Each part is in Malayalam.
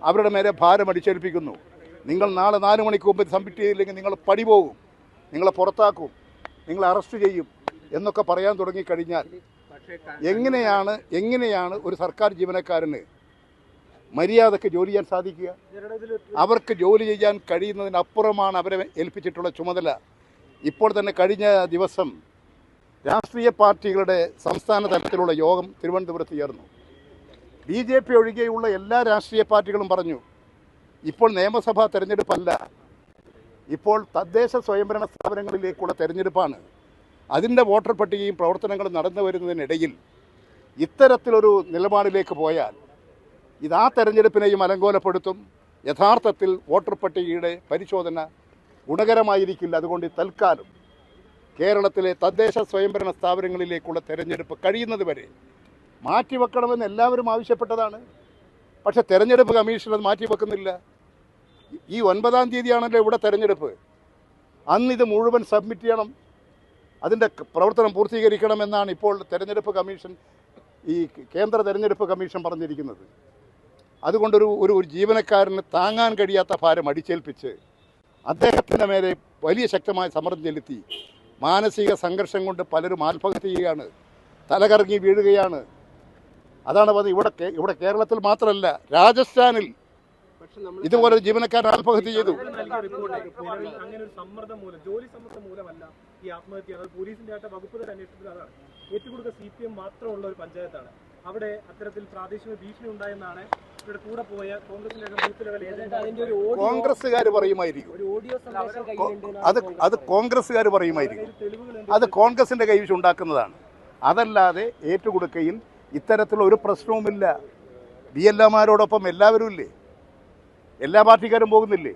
അവരുടെ മേലെ ഭാരം അടിച്ചേൽപ്പിക്കുന്നു. നിങ്ങൾ നാളെ 4 മണിക്ക് മുമ്പ് സബ്മിറ്റ് ചെയ്തില്ലെങ്കിൽ നിങ്ങൾ പടി പോകും, നിങ്ങളെ പുറത്താക്കും, നിങ്ങളെ അറസ്റ്റ് ചെയ്യും എന്നൊക്കെ പറയാൻ തുടങ്ങിക്കഴിഞ്ഞാൽ എങ്ങനെയാണ് ഒരു സർക്കാർ ജീവനക്കാരന് മര്യാദക്ക് ജോലി ചെയ്യാൻ സാധിക്കുക? അവർക്ക് ജോലി ചെയ്യാൻ കഴിയുന്നതിനപ്പുറമാണ് അവരെ ഏൽപ്പിച്ചിട്ടുള്ള ചുമതല. ഇപ്പോൾ തന്നെ കഴിഞ്ഞ ദിവസം രാഷ്ട്രീയ പാർട്ടികളുടെ സംസ്ഥാന തലത്തിലുള്ള യോഗം തിരുവനന്തപുരത്ത് ചേർന്നു. BJP ഒഴികെയുള്ള എല്ലാ രാഷ്ട്രീയ പാർട്ടികളും പറഞ്ഞു, ഇപ്പോൾ നിയമസഭാ തെരഞ്ഞെടുപ്പല്ല, ഇപ്പോൾ തദ്ദേശ സ്വയംഭരണ സ്ഥാപനങ്ങളിലേക്കുള്ള തെരഞ്ഞെടുപ്പാണ്. അതിൻ്റെ വോട്ടർ പട്ടികയും പ്രവർത്തനങ്ങളും നടന്നു വരുന്നതിനിടയിൽ ഇത്തരത്തിലൊരു നിലപാടിലേക്ക് പോയാൽ ഇത് ആ തെരഞ്ഞെടുപ്പിനെയും അലങ്കോലപ്പെടുത്തും. യഥാർത്ഥത്തിൽ വോട്ടർ പട്ടികയുടെ പരിശോധന ഗുണകരമായിരിക്കില്ല. അതുകൊണ്ട് തൽക്കാലം കേരളത്തിലെ തദ്ദേശ സ്വയംഭരണ സ്ഥാപനങ്ങളിലേക്കുള്ള തെരഞ്ഞെടുപ്പ് കഴിയുന്നത് വരെ മാറ്റിവെക്കണമെന്ന് എല്ലാവരും ആവശ്യപ്പെട്ടതാണ്. പക്ഷേ തെരഞ്ഞെടുപ്പ് കമ്മീഷൻ അത് മാറ്റിവെക്കുന്നില്ല. ഈ 9-ാം തീയതിയാണല്ലോ ഇവിടെ തെരഞ്ഞെടുപ്പ്. അന്നിത് മുഴുവൻ സബ്മിറ്റ് ചെയ്യണം, അതിൻ്റെ പ്രവർത്തനം പൂർത്തീകരിക്കണമെന്നാണ് ഇപ്പോൾ തെരഞ്ഞെടുപ്പ് കമ്മീഷൻ, ഈ കേന്ദ്ര തെരഞ്ഞെടുപ്പ് കമ്മീഷൻ പറഞ്ഞിരിക്കുന്നത്. അതുകൊണ്ടൊരു ഒരു ജീവനക്കാരന് താങ്ങാൻ കഴിയാത്ത ഭാരം അടിച്ചേൽപ്പിച്ച് അദ്ദേഹത്തിൻ്റെ മേലെ വലിയ ശക്തമായ സമ്മർദ്ദം ചെലുത്തി മാനസിക സംഘർഷം കൊണ്ട് പലരും ആത്മഹത്യ ചെയ്യുകയാണ്, തലകറങ്ങി വീഴുകയാണ്. അതാണ് പറഞ്ഞത്. ഇവിടെ കേരളത്തിൽ മാത്രമല്ല, രാജസ്ഥാനിൽ ഇതുപോലെ ജീവനക്കാരൻ ആത്മഹത്യ ചെയ്തു. അങ്ങനെ ഒരു സമ്മർദ്ദം മൂലം, ജോലി സമ്മർദ്ദം മൂലമല്ല ഈ ആത്മഹത്യ. പോലീസിന്റെ ആയിട്ട് വകുപ്പ് തല അന്വേഷണത്തിൽ അതാണ്. ഏറ്റുകൊടുക്ക CPM മാത്രമുള്ള ഒരു പഞ്ചായത്താണ്. അവിടെ അത്തരത്തിൽ പ്രാദേശിക ഭീഷണി ഉണ്ടായെന്നാണ് ഇവിടെ കൂടെ പോയ കോൺഗ്രസിന്റെ ബൂത്ത് ലെവൽ ഏജന്റ് കോൺഗ്രസ്സുകാർ പറയുമായിരിക്കും. അത് കോൺഗ്രസ്സുകാർ പറയുമായിരിക്കും. അത് കോൺഗ്രസിന്റെ കൈവശം ഉണ്ടാക്കുന്നതാണ്. അതല്ലാതെ ഏറ്റുകൊടുക്കയിൽ ഇത്തരത്തിലുള്ള ഒരു പ്രശ്നവുമില്ല. BLAമാരോടൊപ്പം എല്ലാവരും ഇല്ലേ, എല്ലാ പാർട്ടിക്കാരും പോകുന്നില്ലേ?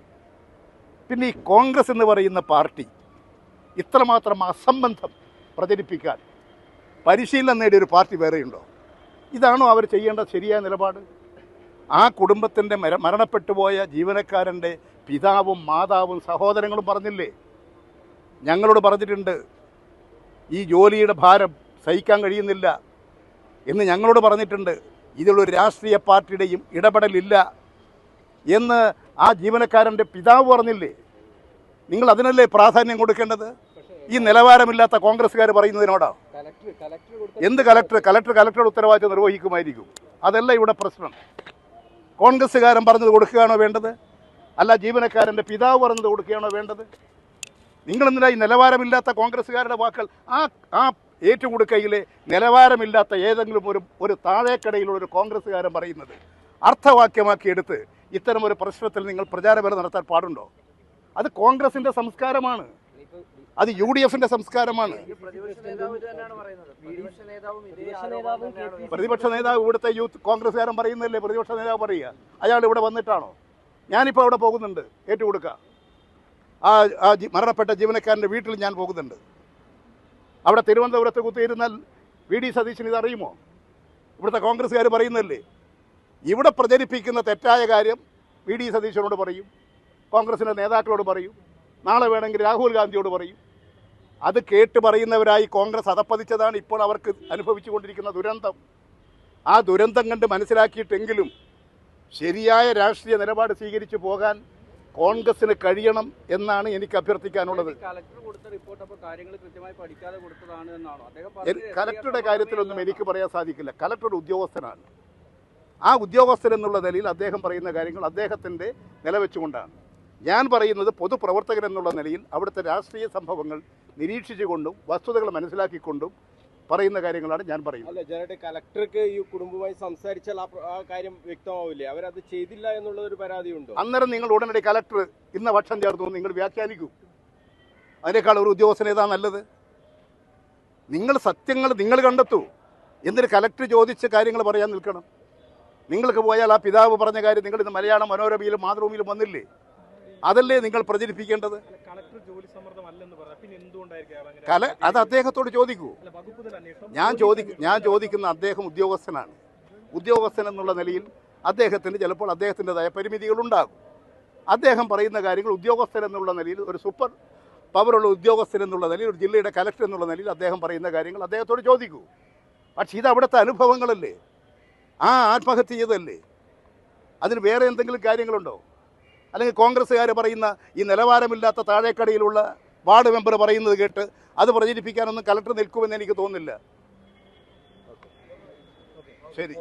പിന്നെ ഈ കോൺഗ്രസ് എന്ന് പറയുന്ന പാർട്ടി ഇത്രമാത്രം അസംബന്ധം പ്രചരിപ്പിക്കാൻ പരിശീലനം നേടിയൊരു പാർട്ടി വേറെയുണ്ടോ? ഇതാണോ അവർ ചെയ്യേണ്ട ശരിയായ നിലപാട്? ആ കുടുംബത്തിൻ്റെ മരണപ്പെട്ടുപോയ ജീവനക്കാരൻ്റെ പിതാവും മാതാവും സഹോദരങ്ങളും പറഞ്ഞില്ലേ, ഞങ്ങളോട് പറഞ്ഞിട്ടുണ്ട് ഈ ജോലിയുടെ ഭാരം സഹിക്കാൻ കഴിയുന്നില്ല എന്ന് ഞങ്ങളോട് പറഞ്ഞിട്ടുണ്ട്. ഇതിലൊരു രാഷ്ട്രീയ പാർട്ടിയുടെയും ഇടപെടലില്ല എന്ന് ആ ജീവനക്കാരൻ്റെ പിതാവ് പറഞ്ഞില്ലേ? നിങ്ങൾ അതിനല്ലേ പ്രാധാന്യം കൊടുക്കേണ്ടത്? ഈ നിലവാരമില്ലാത്ത കോൺഗ്രസ്സുകാർ പറയുന്നതിനോടാ? എന്ത് കലക്ടറുടെ ഉത്തരവാദിത്വം നിർവഹിക്കുമായിരിക്കും. അതല്ല ഇവിടെ പ്രശ്നം. കോൺഗ്രസ്സുകാരൻ പറഞ്ഞത് കൊടുക്കുകയാണോ വേണ്ടത്? അല്ല ജീവനക്കാരൻ്റെ പിതാവ് പറഞ്ഞത് കൊടുക്കുകയാണോ വേണ്ടത്? നിങ്ങളെന്തിനാ ഈ നിലവാരമില്ലാത്ത കോൺഗ്രസ്സുകാരുടെ വാക്കുകൾ? ആ ഏറ്റുകൊടുക്കയിലെ നിലവാരമില്ലാത്ത ഏതെങ്കിലും ഒരു താഴേക്കടയിലുള്ള ഒരു കോൺഗ്രസ്സുകാരൻ പറയുന്നത് അർത്ഥവാക്യമാക്കിയെടുത്ത് ഇത്തരമൊരു പ്രശ്നത്തിൽ നിങ്ങൾ പ്രചാരവേല നടത്താൻ പാടുണ്ടോ? അത് കോൺഗ്രസിൻ്റെ സംസ്കാരമാണ്, അത് UDFന്റെ സംസ്കാരമാണ്. പ്രതിപക്ഷ നേതാവ് ഇവിടുത്തെ യൂത്ത് കോൺഗ്രസ്സുകാരൻ പറയുന്നതല്ലേ പ്രതിപക്ഷ നേതാവ് പറയുക? അയാൾ ഇവിടെ വന്നിട്ടാണോ? ഞാനിപ്പോൾ അവിടെ പോകുന്നുണ്ട്, ഏറ്റുകൊടുക്കുക. ആ മരണപ്പെട്ട ജീവനക്കാരൻ്റെ വീട്ടിൽ ഞാൻ പോകുന്നുണ്ട്. അവിടെ തിരുവനന്തപുരത്ത് കുത്തിയിരുന്നാൽ VD സതീശൻ ഇതറിയുമോ? ഇവിടുത്തെ കോൺഗ്രസ്സുകാർ പറയുന്നതല്ലേ. ഇവിടെ പ്രചരിപ്പിക്കുന്ന തെറ്റായ കാര്യം VD സതീശനോട് പറയും, കോൺഗ്രസിൻ്റെ നേതാക്കളോട് പറയും, നാളെ വേണമെങ്കിൽ രാഹുൽ ഗാന്ധിയോട് പറയും. അത് കേട്ട് പറയുന്നവരായി കോൺഗ്രസ് അധപ്പതിച്ചതാണ് ഇപ്പോൾ അവർക്ക് അനുഭവിച്ചു കൊണ്ടിരിക്കുന്ന ദുരന്തം. ആ ദുരന്തം കണ്ട് മനസ്സിലാക്കിയിട്ടെങ്കിലും ശരിയായ രാഷ്ട്രീയ നിലപാട് സ്വീകരിച്ചു പോകാൻ കോൺഗ്രസിന് കഴിയണം എന്നാണ് എനിക്ക് അഭ്യർത്ഥിക്കാനുള്ളത്. കലക്ടറുടെ കാര്യത്തിലൊന്നും എനിക്ക് പറയാൻ സാധിക്കില്ല. കലക്ടർ ഉദ്യോഗസ്ഥനാണ്. ആ ഉദ്യോഗസ്ഥൻ എന്നുള്ള നിലയിൽ അദ്ദേഹം പറയുന്ന കാര്യങ്ങൾ അദ്ദേഹത്തിൻ്റെ നിലവെച്ചുകൊണ്ടാണ്. ഞാൻ പറയുന്നത് പൊതുപ്രവർത്തകൻ എന്നുള്ള നിലയിൽ അവിടുത്തെ രാഷ്ട്രീയ സംഭവങ്ങൾ നിരീക്ഷിച്ചുകൊണ്ടും വസ്തുതകൾ മനസ്സിലാക്കിക്കൊണ്ടും പറയുന്ന കാര്യങ്ങളാണ് ഞാൻ പറയുന്നത്. അല്ല, കലക്ടർക്ക് ഈ കുടുംബവുമായി സംസാരിച്ചാൽ ആ കാര്യം വ്യക്തമാവില്ലേ? അവരത് ചെയ്തില്ല എന്നുള്ളൊരു പരാതിയുണ്ടോ? അന്നേരം നിങ്ങൾ ഉടനടി കലക്ടർ ഇന്ന പക്ഷം ചേർന്നു നിങ്ങൾ വ്യാഖ്യാനിക്കൂ. അതിനേക്കാൾ ഒരു ഉദ്യോഗസ്ഥൻ ഏതാ നല്ലത്? നിങ്ങൾ സത്യങ്ങൾ നിങ്ങൾ കണ്ടെത്തൂ. എന്തിന് കലക്ടർ ചോദിച്ച കാര്യങ്ങൾ പറയാൻ നിൽക്കണം? നിങ്ങൾക്ക് പോയാൽ ആ പിതാവ് പറഞ്ഞ കാര്യം നിങ്ങൾ ഇന്ന് മലയാള മനോരമയിലും മാതൃഭൂമിയിലും വന്നില്ലേ? അതല്ലേ നിങ്ങൾ പ്രചരിപ്പിക്കേണ്ടത്? അത് അദ്ദേഹത്തോട് ചോദിക്കൂ. ഞാൻ ചോദിക്കുന്ന അദ്ദേഹം ഉദ്യോഗസ്ഥനാണ്. ഉദ്യോഗസ്ഥൻ എന്നുള്ള നിലയിൽ അദ്ദേഹത്തിന് ചിലപ്പോൾ അദ്ദേഹത്തിൻ്റെതായ പരിമിതികളുണ്ടാകും. അദ്ദേഹം പറയുന്ന കാര്യങ്ങൾ ഉദ്യോഗസ്ഥൻ എന്നുള്ള നിലയിൽ, ഒരു സൂപ്പർ പവറുള്ള ഉദ്യോഗസ്ഥൻ എന്നുള്ള നിലയിൽ, ഒരു ജില്ലയുടെ കലക്ടർ എന്നുള്ള നിലയിൽ അദ്ദേഹം പറയുന്ന കാര്യങ്ങൾ അദ്ദേഹത്തോട് ചോദിക്കൂ. പക്ഷേ ഇത് അവിടുത്തെ അനുഭവങ്ങളല്ലേ, ആ ആത്മഹത്യ ചെയ്തല്ലേ, അതിന് വേറെ എന്തെങ്കിലും കാര്യങ്ങളുണ്ടോ? അല്ലെങ്കിൽ കോൺഗ്രസ്സുകാർ പറയുന്ന ഈ നിലവാരമില്ലാത്ത താഴേക്കടയിലുള്ള വാർഡ് മെമ്പർ പറയുന്നത് കേട്ട് അത് പ്രചരിപ്പിക്കാനൊന്നും കലക്ടർ നിൽക്കുമെന്ന് എനിക്ക് തോന്നുന്നില്ല. ശരി.